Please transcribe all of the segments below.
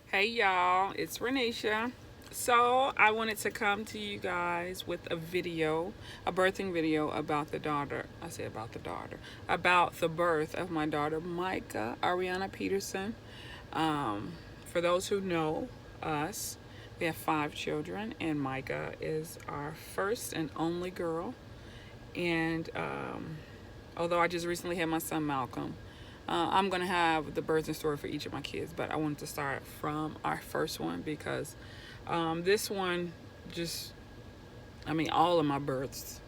Hey y'all, it's Renisha. So I wanted to come to you guys with a video, a birthing video about the daughter. I say about the daughter, about the birth of my daughter Micah Ariana Peterson. For those who know us, we have 5 children, and Micah is our first and only girl. And although I just recently had my son Malcolm, I'm going to have the birthing story for each of my kids, but I wanted to start from our first one because this one just, all of my births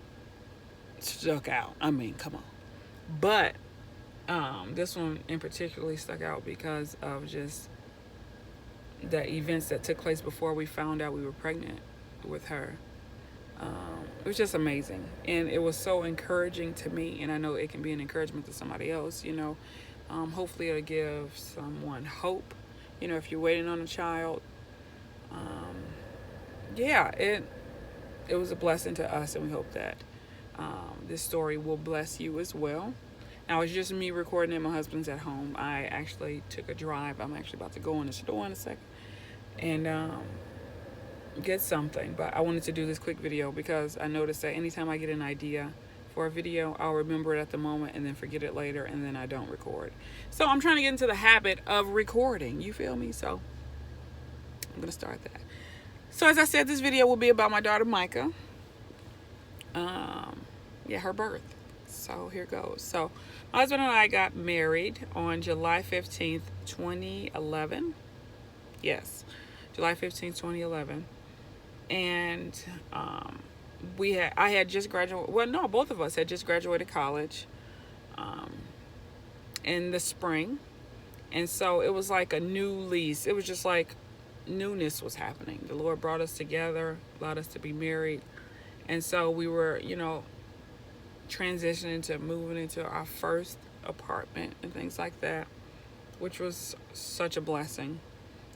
stuck out. Come on. But this one in particularly stuck out because of just the events that took place before we found out we were pregnant with her. It was just amazing, and it was so encouraging to me, and I know it can be an encouragement to somebody else. Hopefully it'll give someone hope. If you're waiting on a child, um, yeah, it was a blessing to us, and we hope that this story will bless you as well. Now it's just me recording it. My husband's at home. I actually took a drive. I'm actually about to go in the store in a second and get something. But I wanted to do this quick video because I noticed that anytime I get an idea for a video, I'll remember it at the moment and then forget it later, and then I don't record. So I'm trying to get into the habit of recording. You feel me? So I'm gonna start that. So as I said, this video will be about my daughter Micah. Her birth. So here goes. So my husband and I got married on July 15th, 2011. Yes, July 15th, 2011. And I had just graduated. Well, no, both of us had just graduated college in the spring. And so it was like a new lease. It was just like newness was happening. The Lord brought us together, allowed us to be married. And so we were, transitioning to moving into our first apartment and things like that, which was such a blessing.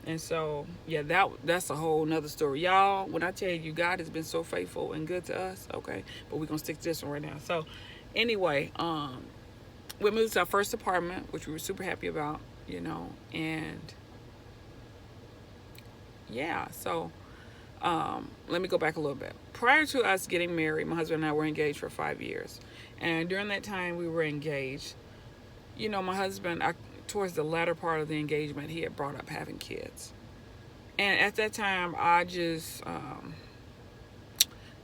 And so, yeah, that's a whole nother story. Y'all, when I tell you God has been so faithful and good to us, okay, but we're going to stick to this one right now. So, anyway, we moved to our first apartment, which we were super happy about, and yeah, so let me go back a little bit. Prior to us getting married, my husband and I were engaged for 5 years. And during that time we were engaged, my husband, towards the latter part of the engagement, he had brought up having kids. And at that time, I just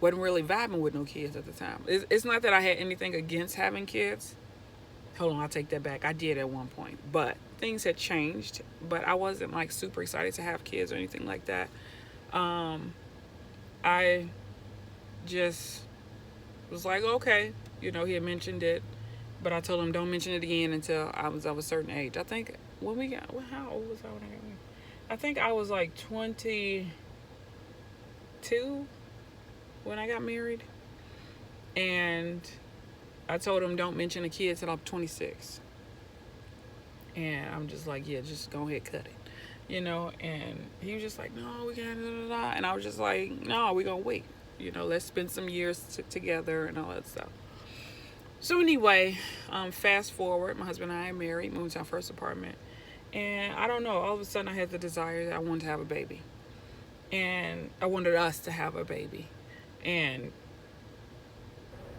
wasn't really vibing with no kids at the time. It's not that I had anything against having kids. Hold on, I'll take that back. I did at one point. But things had changed. But I wasn't like super excited to have kids or anything like that. I just was like, okay, he had mentioned it, but I told him don't mention it again until I was of a certain age. I think how old was I when I got married? I think I was like 22 when I got married, and I told him don't mention the kids till I'm 26. And I'm just like, yeah, just go ahead, cut it. And he was just like, no, we can't, da, da, da. And I was just like, no, we're going to wait. Let's spend some years together and all that stuff. So anyway, fast forward, my husband and I are married, moved to our first apartment. And I don't know, all of a sudden I had the desire that I wanted to have a baby. And I wanted us to have a baby. And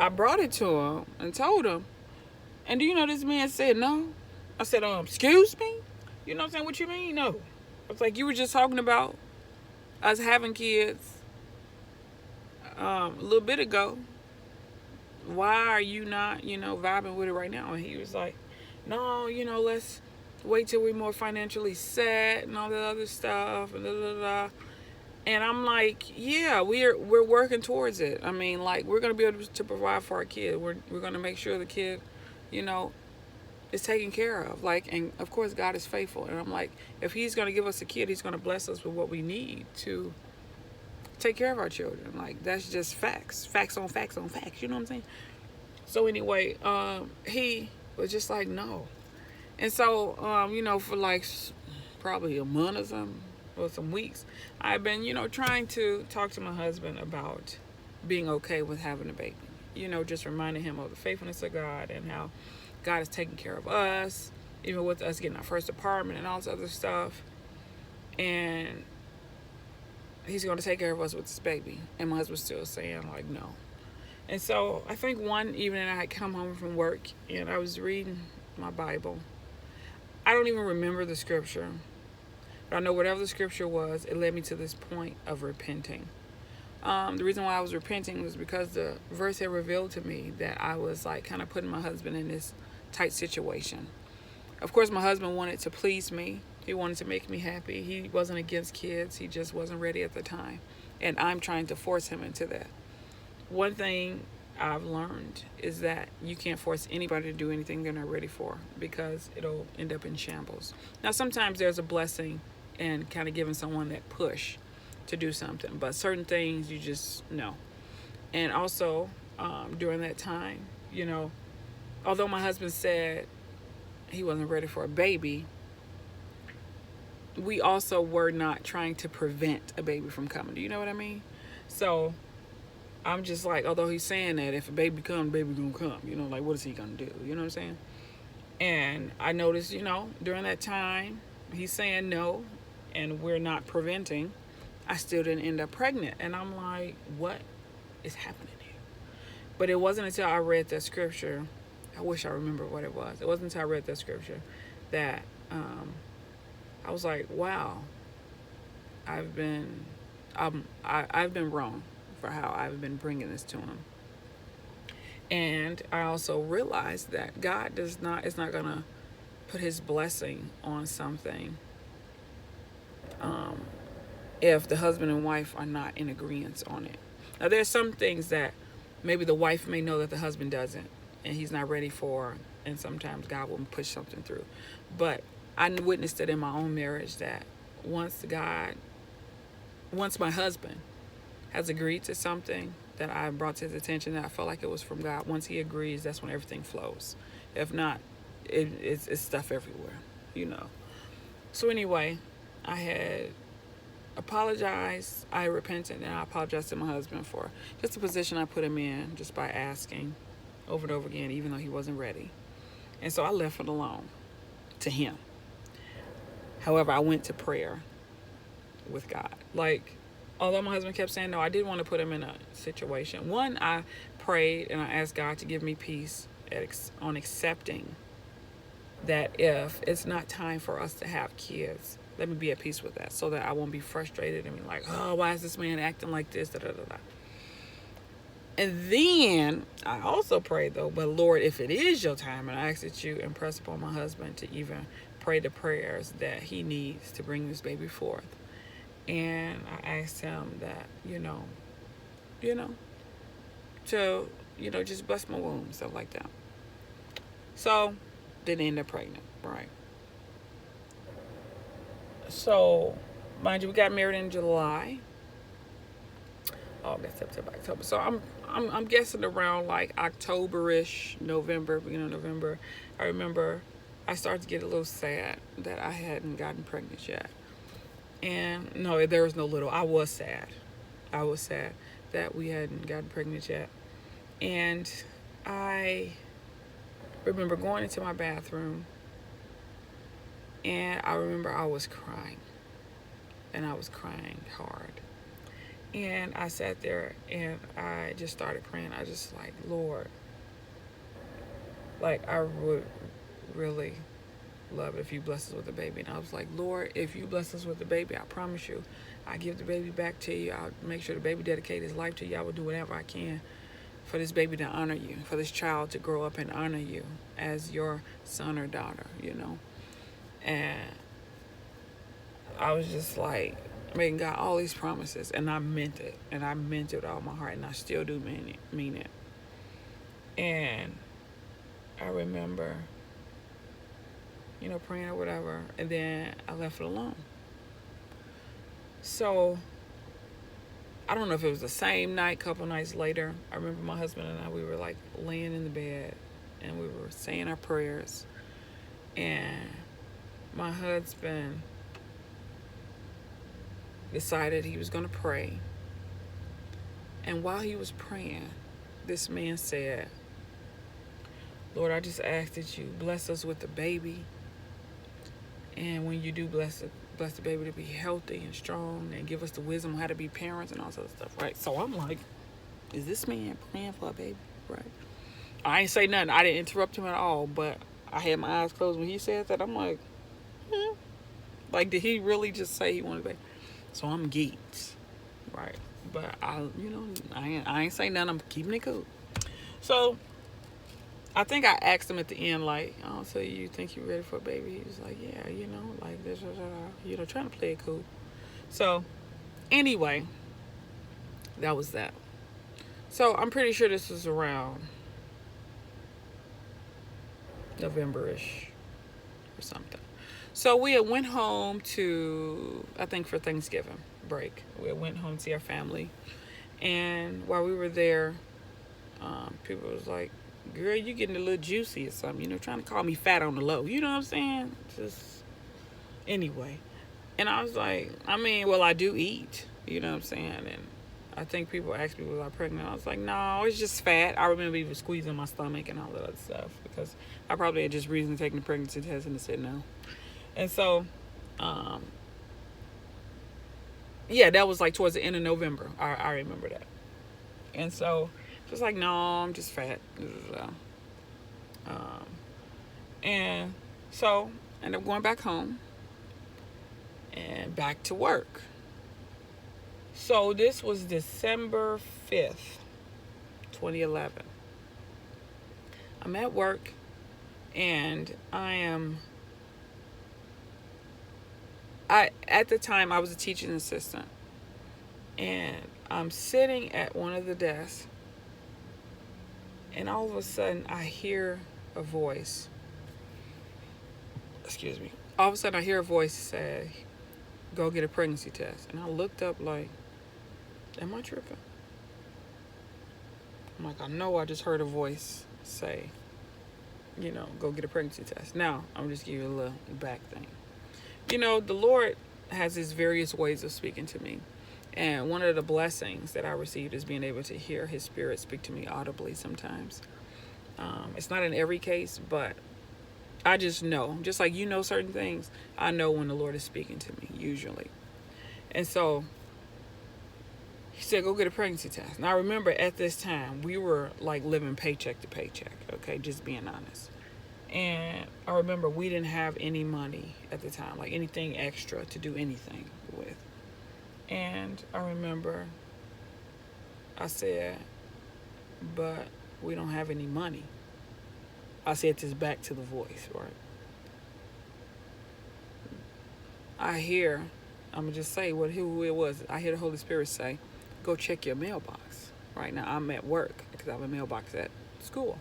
I brought it to him and told him. And do you know this man said no? I said, excuse me? You know what I'm saying? What you mean? No. I was like, you were just talking about us having kids a little bit ago. Why are you not, vibing with it right now? And he was like, no, let's wait till we're more financially set and all that other stuff and da da da. And I'm like, yeah, we're working towards it. We're gonna be able to provide for our kid. We're gonna make sure the kid, is taken care of. And of course God is faithful. And I'm like, if he's gonna give us a kid, he's gonna bless us with what we need to take care of our children. That's just facts. Facts on facts on facts. You know what I'm saying? So anyway, he was just like, no. And so, for probably a month or something, or some weeks, I've been, trying to talk to my husband about being okay with having a baby. Just reminding him of the faithfulness of God and how God is taking care of us, even with us getting our first apartment and all this other stuff. and he's going to take care of us with this baby. And my husband's still saying, like, no. And so I think one evening I had come home from work and I was reading my Bible. I don't even remember the scripture, but I know whatever the scripture was, it led me to this point of repenting. The reason why I was repenting was because the verse had revealed to me that I was like kind of putting my husband in this tight situation. Of course, my husband wanted to please me. He wanted to make me happy. He wasn't against kids. He just wasn't ready at the time. And I'm trying to force him into that. One thing I've learned is that you can't force anybody to do anything they're not ready for, because it'll end up in shambles. Now, sometimes there's a blessing in kind of giving someone that push to do something, but certain things you just know. And also, during that time, although my husband said he wasn't ready for a baby, we also were not trying to prevent a baby from coming. Do you know what I mean? So I'm just like, although he's saying that if a baby comes, baby gonna come. Like, what is he gonna do? You know what I'm saying? And I noticed, during that time, he's saying no, and we're not preventing. I still didn't end up pregnant. And I'm like, what is happening here? But it wasn't until I read that scripture, I wish I remember what it was. It wasn't until I read that scripture that I was like, wow, I've been wrong for how I've been bringing this to him. And I also realized that God is not going to put his blessing on something if the husband and wife are not in agreement on it. Now, there's some things that maybe the wife may know that the husband doesn't, and he's not ready for, and sometimes God will push something through. But I witnessed it in my own marriage that once my husband has agreed to something that I brought to his attention that I felt like it was from God, once he agrees, that's when everything flows. If not, it's stuff everywhere. So anyway, I had apologized, I repented, and I apologized to my husband for just the position I put him in just by asking over and over again, even though he wasn't ready. And so I left it alone to him. However, I went to prayer with God. Like, although my husband kept saying no, I did want to put him in a situation. One, I prayed and I asked God to give me peace on accepting that if it's not time for us to have kids, let me be at peace with that, so that I won't be frustrated and be like, oh, why is this man acting like this? Da, da, da, da. And then I also prayed, though, but Lord, if it is your time, and I ask that you impress upon my husband to even pray the prayers that he needs to bring this baby forth. And I asked him that, to, just bless my womb, stuff like that. So, didn't end up pregnant, right? So, mind you, we got married in July. August, September, October. So I'm guessing around like October-ish, November, beginning of November. I remember I started to get a little sad that I hadn't gotten pregnant yet. And no, there was no little. I was sad. I was sad that we hadn't gotten pregnant yet. And I remember going into my bathroom, and I remember I was crying. And I was crying hard. And I sat there and I just started praying. I just like, Lord, like, I would really love it if you bless us with a baby. And I was like, Lord, if you bless us with a baby, I promise you, I give the baby back to you. I'll make sure the baby dedicate his life to you. I will do whatever I can for this baby to honor you, for this child to grow up and honor you as your son or daughter, And I was just like, making God all these promises, and I meant it, and I meant it with all my heart, and I still do mean it. And I remember, praying or whatever, and then I left it alone. So I don't know if it was the same night, couple nights later, I remember my husband and I, we were like laying in the bed, and we were saying our prayers, and my husband decided he was going to pray. And while he was praying, this man said, Lord, I just ask that you bless us with the baby. And when you do bless bless the baby to be healthy and strong and give us the wisdom on how to be parents and all sorts of stuff, right? So I'm like, is this man praying for a baby, right? I ain't say nothing. I didn't interrupt him at all, but I had my eyes closed when he said that. I'm like, like, did he really just say he wanted a baby? So I'm geeked, right? But I ain't saying nothing. I'm keeping it cool. So I think I asked him at the end, like, oh, so you think you're ready for a baby? He was like, yeah, like this, trying to play it cool. So anyway, that was that. So I'm pretty sure this was around November-ish or something. So we had went home to, I think for Thanksgiving break, we went home to see our family. And while we were there, people was like, girl, you getting a little juicy or something, trying to call me fat on the low. You know what I'm saying? Just, anyway. And I was like, well, I do eat. You know what I'm saying? And I think people asked me, was I pregnant? I was like, no, it's just fat. I remember even squeezing my stomach and all that other stuff because I probably had just recently taken the pregnancy test and it said no. And so, yeah, that was like towards the end of November. I remember that. And so, just like, no, I'm just fat. And so, I ended up going back home and back to work. So, this was December 5th, 2011. I'm at work and at the time I was a teaching assistant, and I'm sitting at one of the desks, and all of a sudden I hear a voice. Excuse me. All of a sudden I hear a voice say, go get a pregnancy test. And I looked up like, am I tripping? I'm like, I know I just heard a voice say, go get a pregnancy test. Now, I'm just giving you a little back thing. The Lord has his various ways of speaking to me. And one of the blessings that I received is being able to hear his spirit speak to me audibly sometimes. It's not in every case, but I just know. Just like certain things, I know when the Lord is speaking to me, usually. And so he said, go get a pregnancy test. And I remember at this time, we were like living paycheck to paycheck, okay, just being honest. And I remember we didn't have any money at the time, like anything extra to do anything with. And I remember I said, but we don't have any money. I said this back to the voice, right? I'm going to just say who it was. I hear the Holy Spirit say, go check your mailbox. Right now, I'm at work because I have a mailbox at school.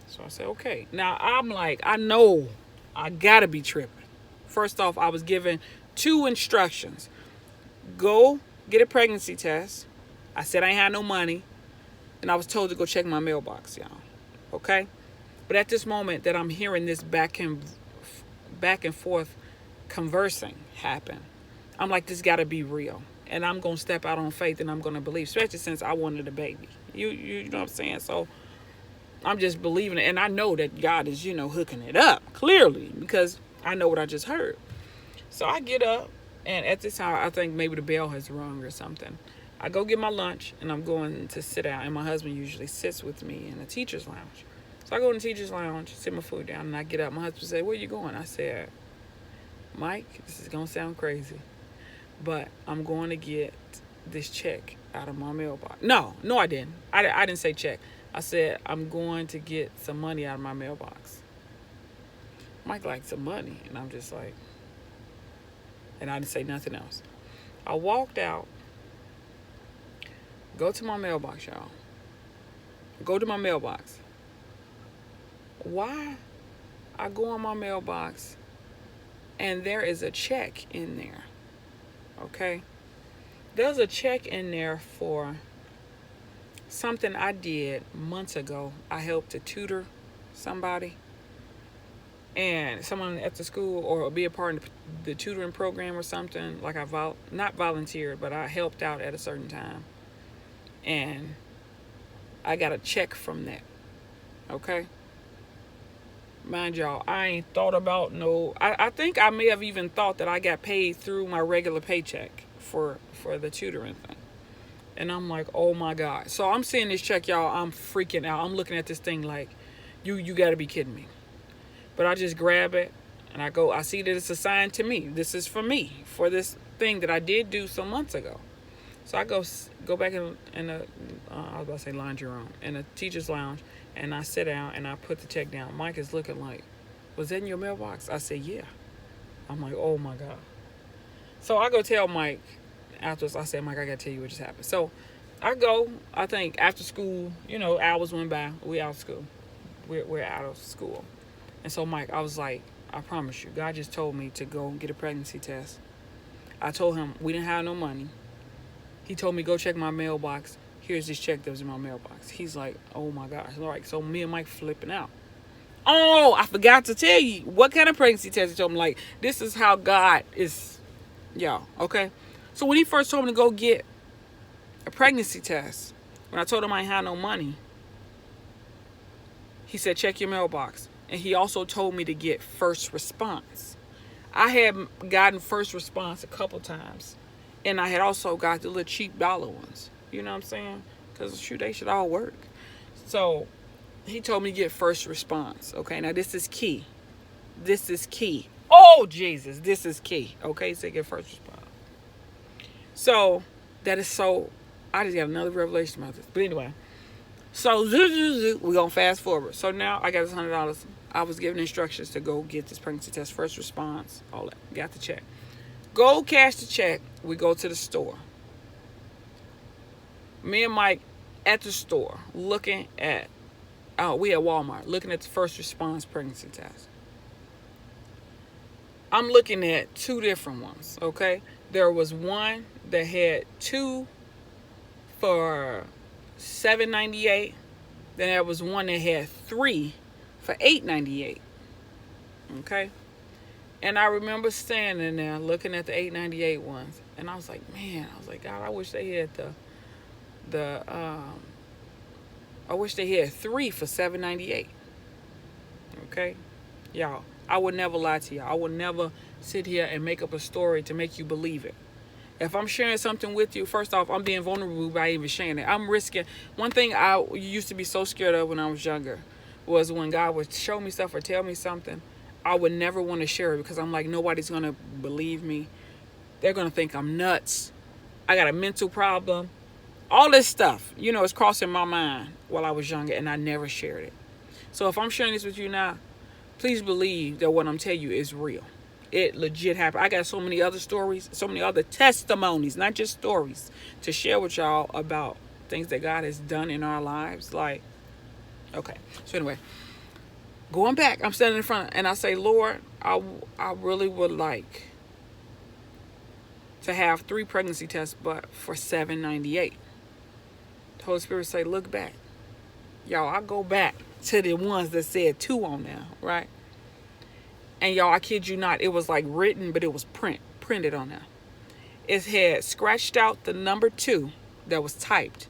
So I said, okay. Now, I'm like, I know I got to be tripping. First off, I was given 2 instructions. Go get a pregnancy test. I said I ain't had no money. And I was told to go check my mailbox, y'all. Okay? But at this moment that I'm hearing this back and forth conversing happen, I'm like, this got to be real. And I'm going to step out on faith and I'm going to believe, especially since I wanted a baby. You know what I'm saying? So I'm just believing it. And I know that God is, hooking it up clearly because I know what I just heard. So I get up, and at this time, I think maybe the bell has rung or something. I go get my lunch and I'm going to sit down, and my husband usually sits with me in the teacher's lounge. So I go in the teacher's lounge, sit my food down, and I get up. My husband said, where you going? I said, Mike, this is going to sound crazy, but I'm going to get this check out of my mailbox. No, I didn't. I didn't say check. I said, I'm going to get some money out of my mailbox. Mike liked some money. And I'm just like, and I didn't say nothing else. I walked out, go to my mailbox, y'all. Go to my mailbox. Why? I go on my mailbox, and there is a check in there. Okay? There's a check in there for something I did months ago. I helped to tutor somebody, and someone at the school, or be a part of the tutoring program or something. Like not volunteered, but I helped out at a certain time, and I got a check from that. Okay. Mind y'all, I ain't thought about no. I think I may have even thought that I got paid through my regular paycheck for the tutoring thing. And I'm like, oh my God. So I'm seeing this check, y'all. I'm freaking out. I'm looking at this thing like, you got to be kidding me. But I just grab it and I see that it's assigned to me. This is for me, for this thing that I did do some months ago. So I go back in the, I was about to say laundry room, in the teacher's lounge, and I sit down and I put the check down. Mike is looking like, was that in your mailbox? I said, yeah. I'm like, oh my God. So I go tell Mike afterwards. I said, Mike, I got to tell you what just happened. So I go, I think after school, hours went by. We out of school. We're out of school. And so Mike, I was like, I promise you, God just told me to go get a pregnancy test. I told him we didn't have no money. He told me go check my mailbox. Here's this check that was in my mailbox. He's like, oh my gosh. All right, so me and Mike flipping out. Oh, I forgot to tell you what kind of pregnancy test he told me. Like, this is how God is, y'all, okay? So when he first told me to go get a pregnancy test, when I told him I ain't had no money, he said, check your mailbox. And he also told me to get first response. I had gotten first response a couple times. And I had also got the little cheap dollar ones. You know what I'm saying? Because, shoot, they should all work. So he told me to get first response. Okay, now this is key. This is key. Oh, Jesus, this is key. Okay, so get first response. So that is so, I just got another revelation about this. But anyway, so we're going to fast forward. So now I got this $100. I was given instructions to go get this pregnancy test, first response, all that. Got the check. Go cash the check. We go to the store. Me and Mike at the store looking at, we at Walmart, looking at the first response pregnancy test. I'm looking at two different ones, okay? There was one that had two for $7.98. Then there was one that had three for $8.98. Okay? And I remember standing there looking at the $8.98 ones. And I was like, man, God, I wish they had I wish they had three for $7.98. Okay? Y'all, I would never lie to y'all. I would never sit here and make up a story to make you believe it. If I'm sharing something with you, first off, I'm being vulnerable by even sharing it. I'm risking. One thing I used to be so scared of when I was younger was when God would show me stuff or tell me something, I would never want to share it because I'm like, nobody's going to believe me. They're going to think I'm nuts. I got a mental problem. All this stuff, is crossing my mind while I was younger, and I never shared it. So if I'm sharing this with you now, please believe that what I'm telling you is real. It legit happened. I got so many other stories, so many other testimonies, not just stories, to share with y'all about things that God has done in our lives. Like, okay. So anyway, going back, I'm standing in front and I say, Lord, I really would like to have 3 pregnancy tests, but for $7.98. The Holy Spirit say, look back. Y'all, I go back to the ones that said 2 on there, right? And y'all, I kid you not, it was like written, but it was printed on there. It had scratched out the number 2 that was typed.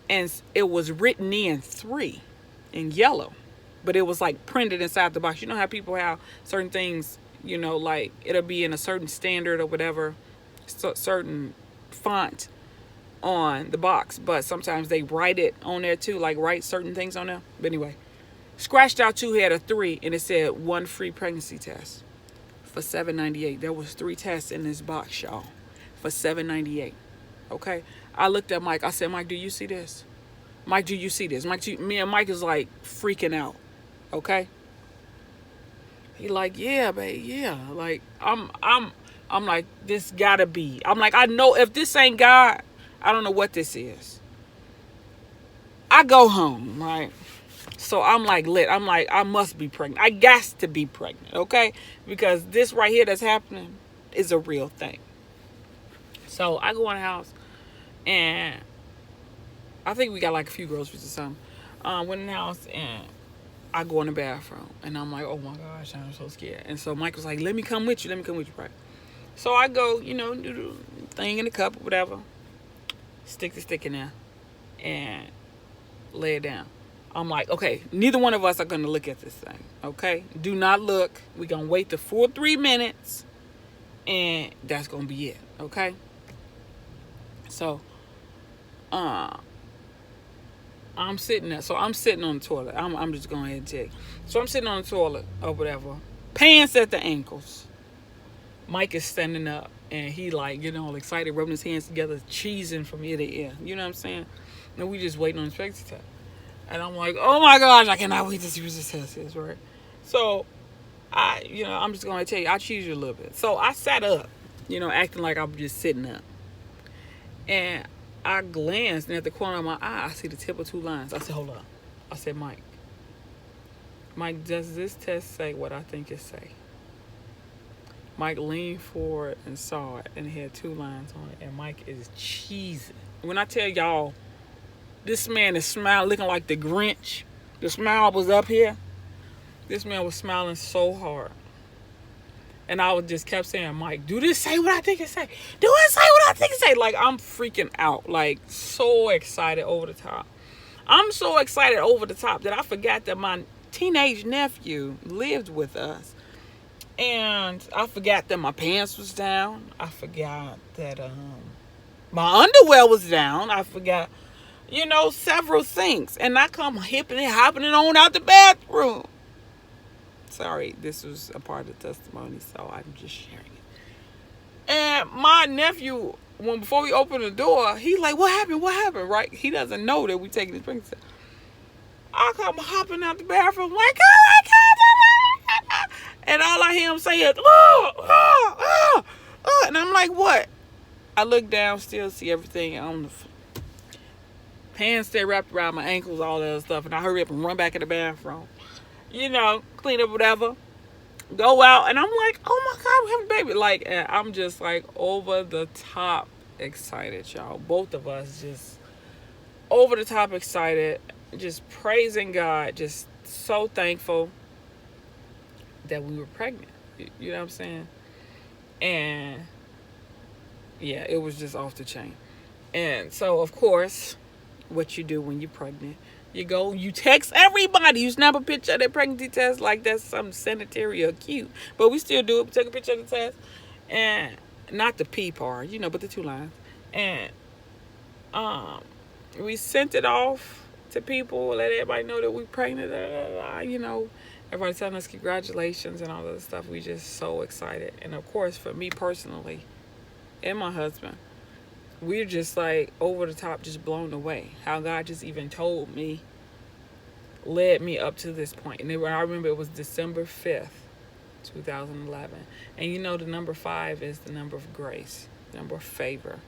And it was written in 3 in yellow. But it was like printed inside the box. You know how people have certain things, like it'll be in a certain standard or whatever, certain font on the box. But sometimes they write it on there too, like write certain things on there. But anyway. Scratched out 2 had a 3 and it said 1 free pregnancy test for $7.98. There was 3 tests in this box, y'all, for $7.98. Okay. I looked at Mike. I said, Mike, do you see this? Mike, do you see this? Me and Mike is like freaking out. Okay. He like, yeah, babe, yeah. Like I'm like, this gotta be. I'm like, I know if this ain't God, I don't know what this is. I go home, right? So I'm like lit. I'm like, I must be pregnant. I got to be pregnant, okay? Because this right here that's happening is a real thing. So I go in the house and I think we got like a few groceries or something. Went in the house and I go in the bathroom and I'm like, oh my gosh, I'm so scared. And so Mike was like, let me come with you, right? So I go, do the thing in the cup or whatever, stick the stick in there and lay it down. I'm like, okay, neither one of us are going to look at this thing. Okay? Do not look. We're going to wait the full 3 minutes. And that's going to be it. Okay? So, I'm sitting there. So, I'm sitting on the toilet. I'm just going ahead and tell you. So, I'm sitting on the toilet or whatever. Pants at the ankles. Mike is standing up. And he like, getting all excited, rubbing his hands together, cheesing from ear to ear. You know what I'm saying? And we just waiting on the pregnancy test. And I'm like, oh my gosh, I cannot wait to see what this test is, right? So, I'm just going to tell you, I cheese you a little bit. So, I sat up, acting like I'm just sitting up. And I glanced, and at the corner of my eye, I see the tip of 2 lines. I said, hold up. I said, Mike, does this test say what I think it say? Mike leaned forward and saw it, and it had 2 lines on it. And Mike is cheesing. When I tell y'all, this man is smiling, looking like the Grinch. The smile was up here. This man was smiling so hard. And I just kept saying, Mike, do this say what I think it say? Do it say what I think it say? Like, I'm freaking out. Like, so excited over the top. I'm so excited over the top that I forgot that my teenage nephew lived with us. And I forgot that my pants was down. I forgot that my underwear was down. I forgot, several things. And I come hipping and hopping on out the bathroom. Sorry, this was a part of the testimony, so I'm just sharing it. And my nephew, before we opened the door, he's like, what happened, right? He doesn't know that we taking his pregnancy. I come hopping out the bathroom, like, oh my God. And all I hear him say is, and I'm like, what? I look down, still see everything on the pants stay wrapped around my ankles, all that other stuff. And I hurry up and run back in the bathroom. Clean up whatever. Go out. And I'm like, oh my God, we have a baby. Like, and I'm just like over the top excited, y'all. Both of us just over the top excited. Just praising God. Just so thankful that we were pregnant. You know what I'm saying? And yeah, it was just off the chain. And so, of course, what you do when you're pregnant, you text everybody. You snap a picture of that pregnancy test like that's something sanitary or cute. But we still do it. We take a picture of the test. And not the P part, but the 2 lines. And we sent it off to people, let everybody know that we're pregnant. Everybody telling us congratulations and all that stuff. We just so excited. And of course, for me personally and my husband, we're just like over the top, just blown away. How God just even told me, led me up to this point. And I remember it was December 5th, 2011. And the number 5 is the number of grace, the number of favor.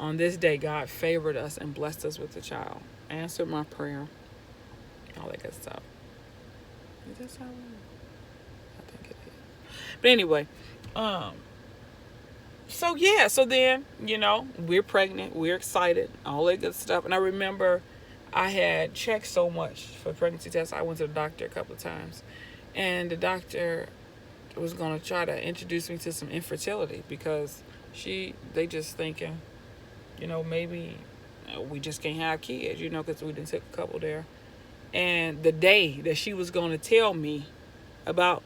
On this day, God favored us and blessed us with a child. Answered my prayer. All that good stuff. Is that how? I think it is. But anyway, so then, we're pregnant, we're excited, all that good stuff. And I remember I had checked so much for pregnancy tests. I went to the doctor a couple of times, and the doctor was going to try to introduce me to some infertility because they just thinking, maybe we just can't have kids, because we didn't take a couple there. And the day that she was going to tell me about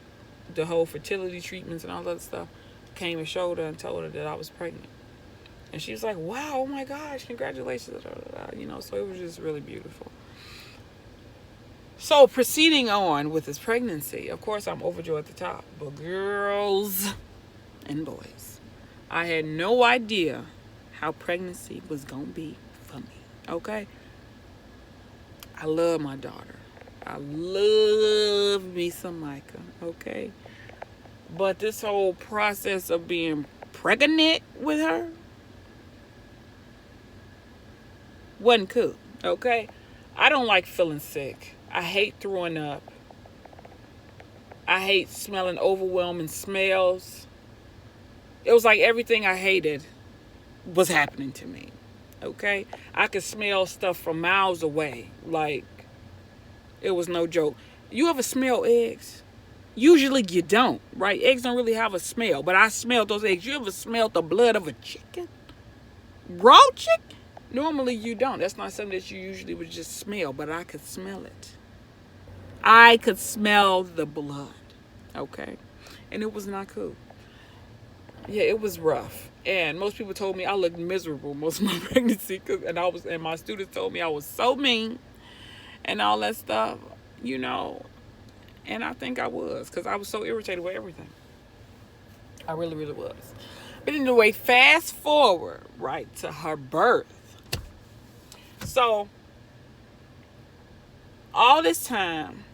the whole fertility treatments and all that stuff, came and showed her and told her that I was pregnant. And she was like, wow, oh my gosh, congratulations. So it was just really beautiful. So proceeding on with this pregnancy, of course, I'm overjoyed at the top. But girls and boys, I had no idea how pregnancy was going to be for me. Okay? I love my daughter. I love me some Micah. Okay? But this whole process of being pregnant with her wasn't cool. Okay? I don't like feeling sick. I hate throwing up. I hate smelling overwhelming smells. It was like everything I hated was happening to me. Okay? I could smell stuff from miles away. Like, it was no joke. You ever smell eggs? Usually you don't, right? Eggs don't really have a smell, but I smelled those eggs. You ever smelled the blood of a chicken? Raw chicken? Normally you don't. That's not something that you usually would just smell, but I could smell it. I could smell the blood. Okay. And it was not cool. Yeah, it was rough. And most people told me I looked miserable most of my pregnancy, and my students told me I was so mean and all that stuff, you know. And I think I was, because I was so irritated with everything. I really, really was. But anyway, fast forward, right, to her birth. So, all this time,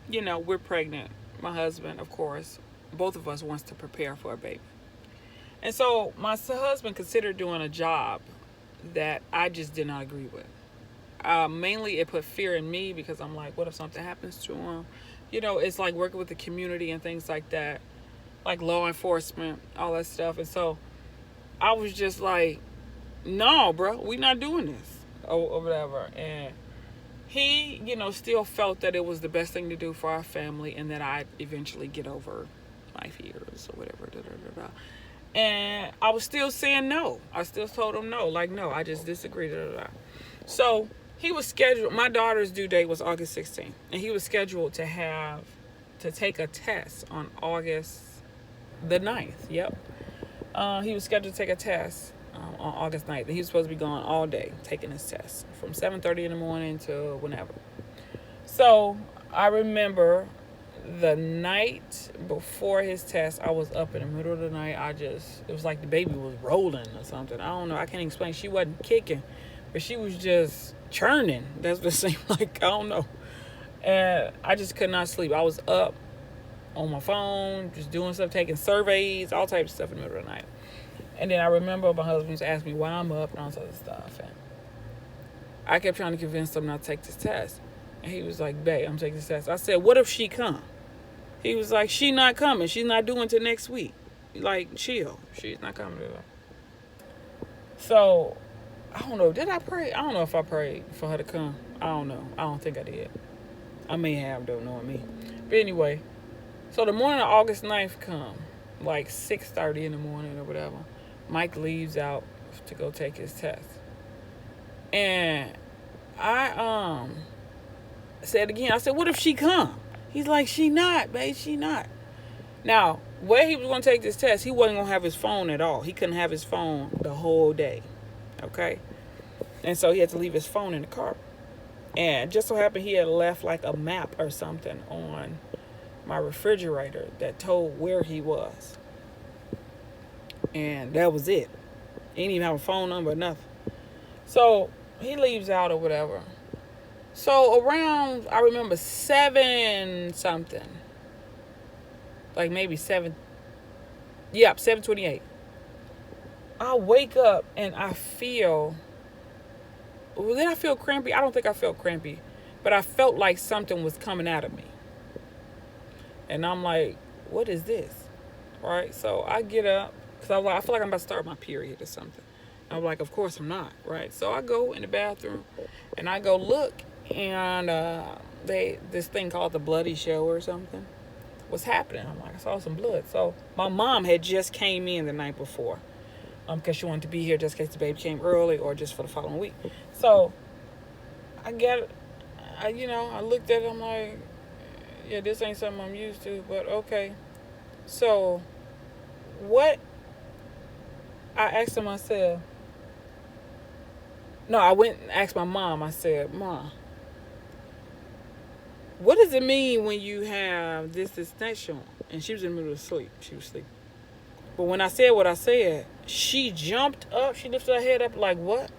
you know, we're pregnant. My husband, of course, both of us wants to prepare for a baby. And so, my husband considered doing a job that I just did not agree with. Mainly, it put fear in me because I'm like, what if something happens to him? You know, it's like working with the community and things like that, like law enforcement, all that stuff. And so I was just like, no, bro, we not doing this or whatever. And he, you know, still felt that it was the best thing to do for our family and that I'd eventually get over my fears or whatever. And I was still saying no. I still told him no. Like, no, I just disagree. So he was scheduled, my daughter's due date was August 16th. And he was scheduled to take a test on August the 9th. Yep. He was scheduled to take a test on August 9th. And he was supposed to be gone all day taking his test from 7:30 in the morning to whenever. So I remember the night before his test, I was up in the middle of the night. It was like the baby was rolling or something. I don't know. I can't even explain. She wasn't kicking, but she was just churning. That's what it seemed like. I don't know. And I just could not sleep. I was up on my phone, just doing stuff, taking surveys, all types of stuff in the middle of the night. And then I remember my husband was asking me why I'm up and all this other stuff. And I kept trying to convince him not to take this test. And he was like, babe, I'm taking this test. I said, what if she come? He was like, she not coming. She's not doing till next week. Like, chill. She's not coming at all. So, I don't know. Did I pray? I don't know if I prayed for her to come. I don't know. I don't think I did. I may have, don't know me. But anyway, so the morning of August 9th come, like 6:30 in the morning or whatever. Mike leaves out to go take his test. And I said again, I said, what if she come? He's like, she not, babe, she not. Now, where he was going to take this test, he wasn't going to have his phone at all. He couldn't have his phone the whole day, okay? And so he had to leave his phone in the car. And just so happened he had left like a map or something on my refrigerator that told where he was. And that was it. He didn't even have a phone number or nothing. So he leaves out or whatever. So around, I remember 7 something. Like maybe 7:28. I wake up and I feel, did I feel crampy? I don't think I felt crampy. But I felt like something was coming out of me. And I'm like, what is this? Right? So I get up. Because I feel like I'm about to start my period or something. And I'm like, of course I'm not. Right? So I go in the bathroom. And I go look. And this thing called the bloody show or something was happening. I'm like, I saw some blood. So my mom had just came in the night before. Because she wanted to be here just in case the baby came early or just for the following week. So I looked at it. I'm like, yeah, this ain't something I'm used to, but okay. So what I asked him, I said, no, I went and asked my mom. I said, Mom, what does it mean when you have this extension? And she was in the middle of sleep. She was asleep. But when I said what I said, she jumped up. She lifted her head up like, what?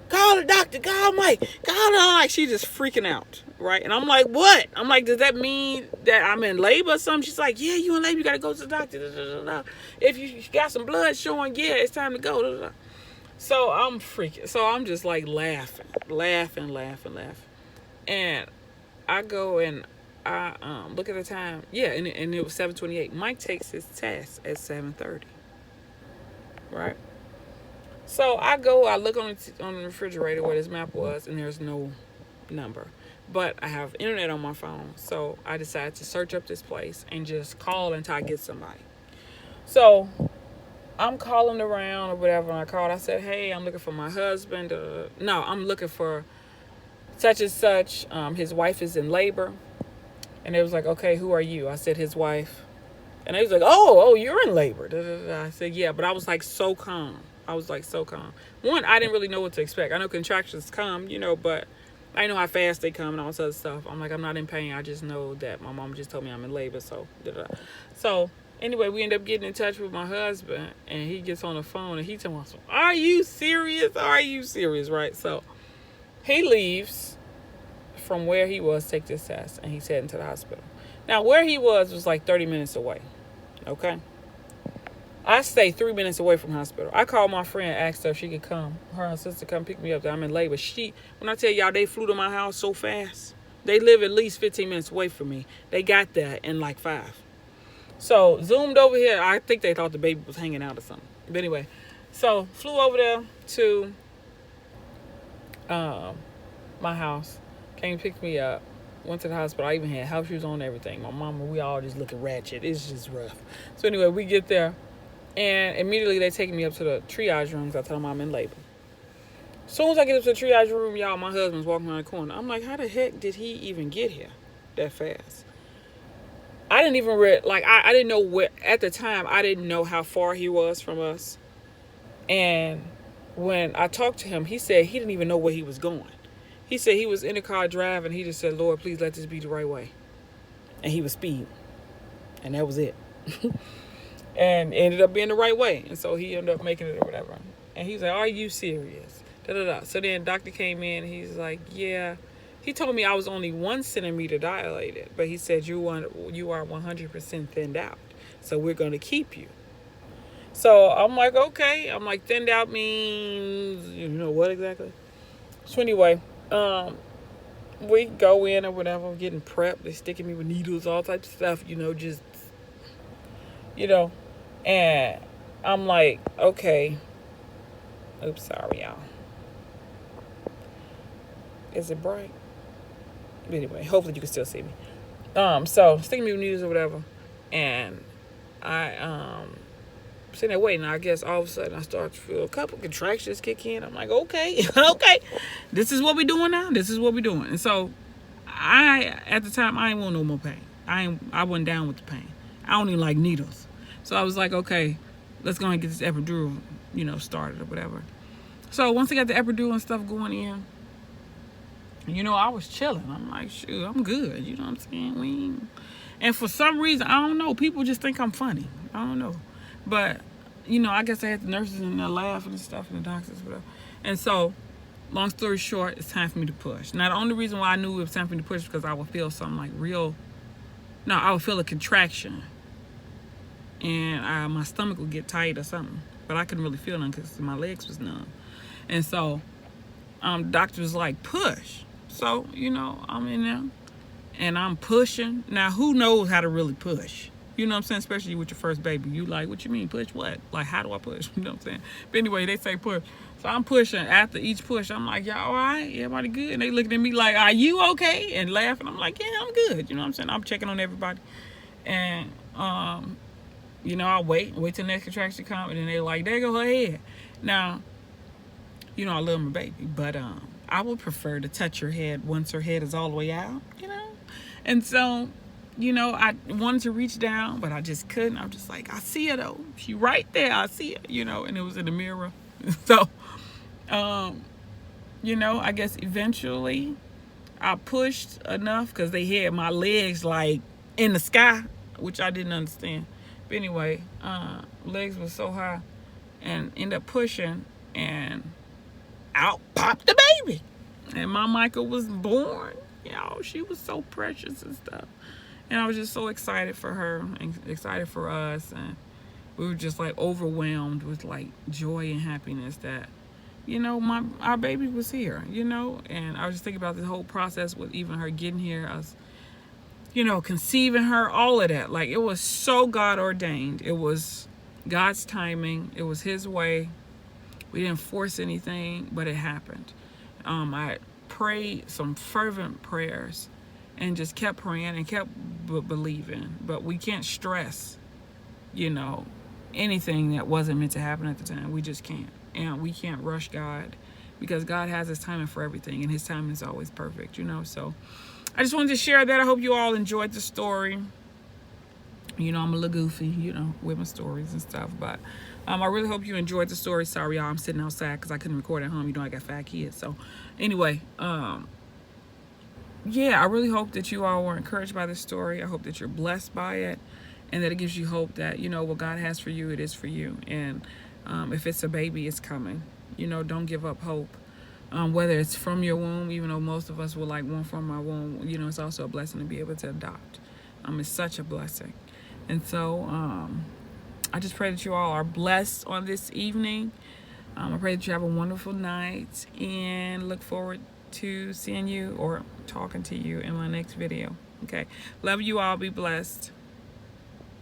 Call the doctor. Call Mike. Call her. Like, she just freaking out, right? And I'm like, what? I'm like, does that mean that I'm in labor or something? She's like, yeah, you in labor. You got to go to the doctor. If you got some blood showing, yeah, it's time to go. So I'm freaking. So I'm just like laughing. And I go and I look at the time. Yeah, and it was 7:28. Mike takes his test at 7:30. Right? So I look on the refrigerator where this map was, and there's no number. But I have internet on my phone, so I decided to search up this place and just call until I get somebody. So I'm calling around or whatever. And I called. I said, hey, I'm looking for my husband. No, I'm looking for such and such. His wife is in labor. And they was like, okay, who are you? I said, his wife. And they was like, oh, you're in labor. Da, da, da. I said, yeah, but I was like so calm. I was like so calm. One, I didn't really know what to expect. I know contractions come, but I know how fast they come and all this other stuff. I'm like, I'm not in pain. I just know that my mom just told me I'm in labor. So, da, da, da. So anyway, we end up getting in touch with my husband, and he gets on the phone and he tells me, are you serious? Are you serious? Right? So he leaves from where he was, take this test, and he's heading to the hospital. Now, where he was like 30 minutes away. Okay? I stay 3 minutes away from the hospital. I called my friend, asked her if she could come. Her and her sister come pick me up. I'm in labor. When I tell y'all, they flew to my house so fast. They live at least 15 minutes away from me. They got there in like 5. So, zoomed over here. I think they thought the baby was hanging out or something. But anyway, so flew over there to my house. Came pick me up. Went to the hospital. I even had house shoes on and everything. My mama, we all just looking ratchet. It's just rough. So anyway, we get there. And immediately they take me up to the triage room because I tell them I'm in labor. As soon as I get up to the triage room, y'all, my husband's walking around the corner. I'm like, how the heck did he even get here that fast? I didn't even I didn't know where, at the time, I didn't know how far he was from us. And when I talked to him, he said he didn't even know where he was going. He said he was in the car driving. He just said, Lord, please let this be the right way. And he was speeding. And that was it. And it ended up being the right way. And so he ended up making it or whatever. And he was like, are you serious? Da, da, da. So then doctor came in. And he's like, yeah. He told me I was only 1 centimeter dilated. But he said, you are 100% thinned out. So we're going to keep you. So I'm like, okay. I'm like, thinned out means, what exactly? So anyway, we go in or whatever, getting prepped. They sticking me with needles, all types of stuff, and I'm like, okay. Oops, sorry, y'all. Is it bright? Anyway, hopefully you can still see me. So sticking me with needles or whatever, and I sitting there waiting. I guess all of a sudden I start to feel a couple contractions kick in. I'm like, okay, okay, this is what we're doing now. This is what we're doing. And so at the time, I didn't want no more pain. I wasn't down with the pain. I don't even like needles. So I was like, okay, let's go and get this epidural, started or whatever. So once I got the epidural and stuff going in, I was chilling. I'm like, shoot, I'm good. You know what I'm saying? And for some reason, I don't know, people just think I'm funny. I don't know. But, I guess I had the nurses in there laughing and stuff and the doctors, whatever. And so, long story short, it's time for me to push. Now, the only reason why I knew it was time for me to push is because I would feel something like I would feel a contraction. And my stomach would get tight or something. But I couldn't really feel none because my legs was numb. And so, doctor was like, push. So, I'm in there. And I'm pushing. Now, who knows how to really push? You know what I'm saying? Especially with your first baby. You like, what you mean, push what? Like, how do I push? You know what I'm saying? But anyway, they say push. So I'm pushing. After each push, I'm like, y'all all right? Everybody good? And they looking at me like, are you okay? And laughing. I'm like, yeah, I'm good. You know what I'm saying? I'm checking on everybody. And, I wait till the next contraction come. And then they like, there go her head. Now, I love my baby. But I would prefer to touch her head once her head is all the way out, And so, I wanted to reach down, but I just couldn't. I'm just like, I see her though. She right there. I see her, and it was in the mirror. So, I guess eventually I pushed enough because they had my legs like in the sky, which I didn't understand. But anyway, legs were so high and ended up pushing and out popped the baby. And my Micah was born. She was so precious and stuff. And I was just so excited for her and excited for us. And we were just like overwhelmed with like joy and happiness that, our baby was here, And I was just thinking about this whole process with even her getting here, us, conceiving her, all of that. Like, it was so God ordained. It was God's timing. It was His way. We didn't force anything, but it happened. I prayed some fervent prayers and just kept praying and kept believing. But we can't stress, anything that wasn't meant to happen at the time. We just can't. And we can't rush God, because God has his timing for everything, and his timing is always perfect, you know. So I just wanted to share that. I hope you all enjoyed the story. You know, I'm a little goofy, you know, with my stories and stuff. But I really hope you enjoyed the story. Sorry, y'all, I'm sitting outside because I couldn't record at home. You know, I got 5 kids. So anyway, yeah, I really hope that you all were encouraged by this story. I hope that you're blessed by it, and that it gives you hope that, you know, what God has for you, it is for you. And if it's a baby, it's coming. You know, don't give up hope. Whether it's from your womb, even though most of us would like one from our womb, you know, it's also a blessing to be able to adopt. It's such a blessing. And so I just pray that you all are blessed on this evening. I pray that you have a wonderful night, and look forward to seeing you or talking to you in my next video. Okay. Love you all. Be blessed.